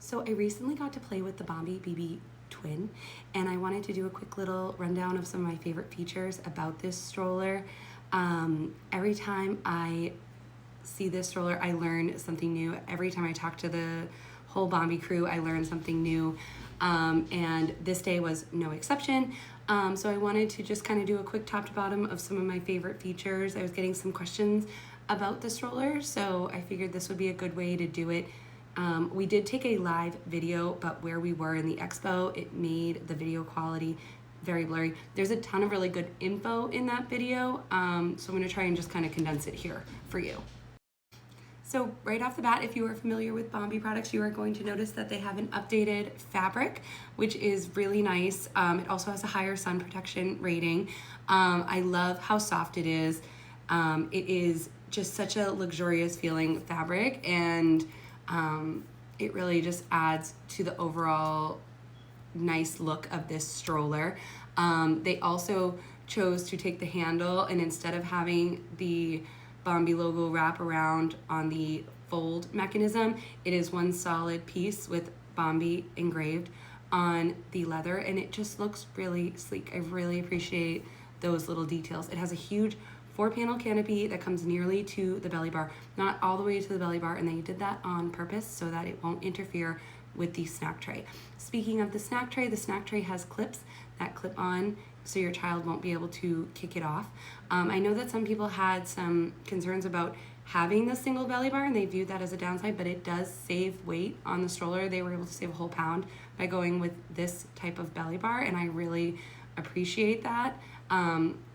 So I recently got to play with the Bombi Bebee Twin, and I wanted to do a quick little rundown of some of my favorite features about this stroller. Every time I see this stroller, I learn something new. Every time I talk to the whole Bombi crew, I learn something new, and this day was no exception. So I wanted to just kind of do a quick top to bottom of some of my favorite features. I was getting some questions about the stroller, so I figured this would be a good way to do it. We did take a live video, but where we were in the expo, it made the video quality very blurry. There's a ton of really good info in that video, so I'm gonna try and just kind of condense it here for you. So right off the bat, if you are familiar with Bombi products, you are going to notice that they have an updated fabric, which is really nice. It also has a higher sun protection rating. I love how soft it is. It is just such a luxurious feeling fabric, and it really just adds to the overall nice look of this stroller. They also chose to take the handle, and instead of having the Bombi logo wrap around on the fold mechanism, it is one solid piece with Bombi engraved on the leather, and it just looks really sleek. I really appreciate those little details. It has a huge 4-panel canopy that comes nearly to the belly bar, not all the way to the belly bar, and they did that on purpose so that it won't interfere with the snack tray. Speaking of the snack tray has clips that clip on so your child won't be able to kick it off. I know that some people had some concerns about having the single belly bar, and they viewed that as a downside, but it does save weight on the stroller. They were able to save a whole pound by going with this type of belly bar, and I really appreciate that.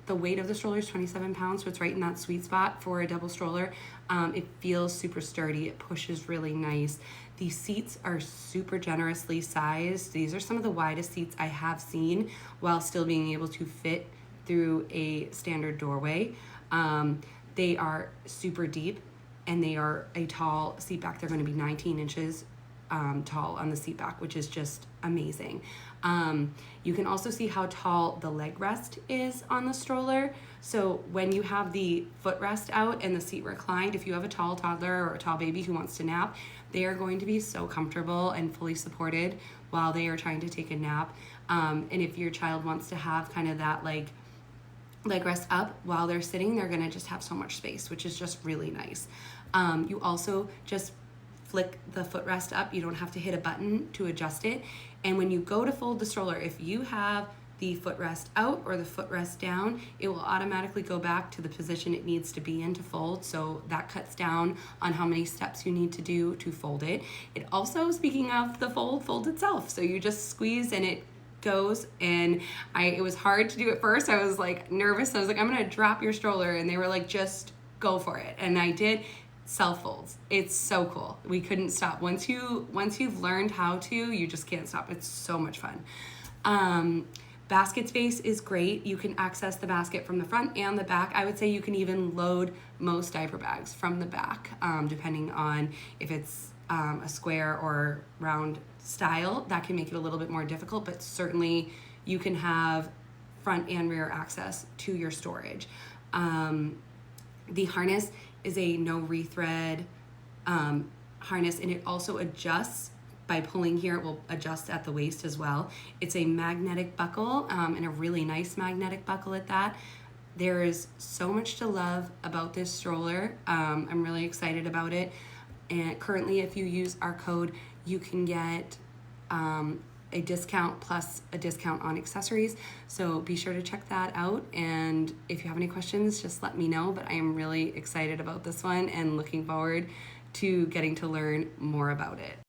The weight of the stroller is 27 pounds, so it's right in that sweet spot for a double stroller. It feels super sturdy. It pushes really nice. The seats are super generously sized. These are some of the widest seats I have seen while still being able to fit through a standard doorway. They are super deep, and they are a tall seat back. They're going to be 19 inches tall on the seat back, which is just amazing. You can also see how tall the leg rest is on the stroller. So when you have the footrest out and the seat reclined, if you have a tall toddler or a tall baby who wants to nap, they are going to be so comfortable and fully supported while they are trying to take a nap. And if your child wants to have kind of that leg rest up while they're sitting, they're gonna just have so much space, which is just really nice. You also just flick the footrest up. You don't have to hit a button to adjust it. And when you go to fold the stroller, if you have the footrest out or the footrest down, it will automatically go back to the position it needs to be in to fold. So that cuts down on how many steps you need to do to fold it. It also, speaking of the folds itself. So you just squeeze and it goes, and it was hard to do at first. I was like nervous. I was like, I'm gonna drop your stroller, and they were like, just go for it. And I did. Self folds. It's so cool. We couldn't stop. Once you've learned how to, you just can't stop. It's so much fun. Basket space is great. You can access the basket from the front and the back. I would say you can even load most diaper bags from the back, depending on if it's a square or round style. That can make it a little bit more difficult, but certainly you can have front and rear access to your storage. The harness is a no rethread harness, and it also adjusts by pulling here. It will adjust at the waist as well. It's a magnetic buckle, and a really nice magnetic buckle at that. There is so much to love about this stroller. I'm really excited about it. And currently, if you use our code, you can get a discount plus a discount on accessories. So be sure to check that out. And if you have any questions, just let me know. But I am really excited about this one and looking forward to getting to learn more about it.